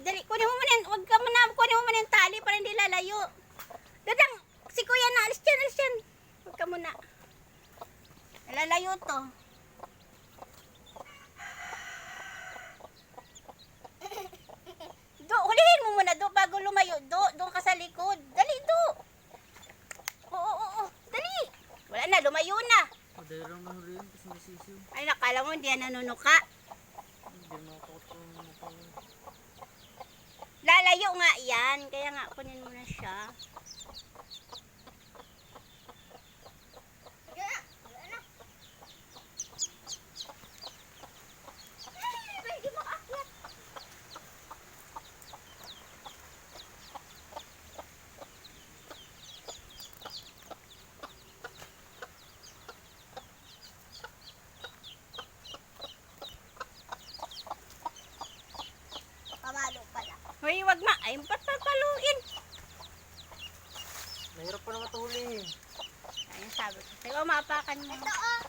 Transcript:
Dali, kunin mo muna yan. Huwag ka muna, kunin mo muna yung tali para hindi lalayo. Dadang, si kuya na, alis dyan, alis dyan. Huwag ka muna. Lalayo to. Do, hulihin mo muna do bago lumayo. Doon ka sa likod. Dali, do. Oo. Dali. Wala na, lumayo na. Madali lang nahuli yun kasi may sisiw. Ay, nakala mo hindi yan nanunuka. Hindi makakotong mukha. Lalayo nga yan. Kaya nga, kunin mo na siya. Pamalo pala. Hoy, wag ma. Ay, papaluin. Mahirap pa naman ito hulihin. Ayun, sabi ko. Sa'yo, mapakan mo. Ito, oh.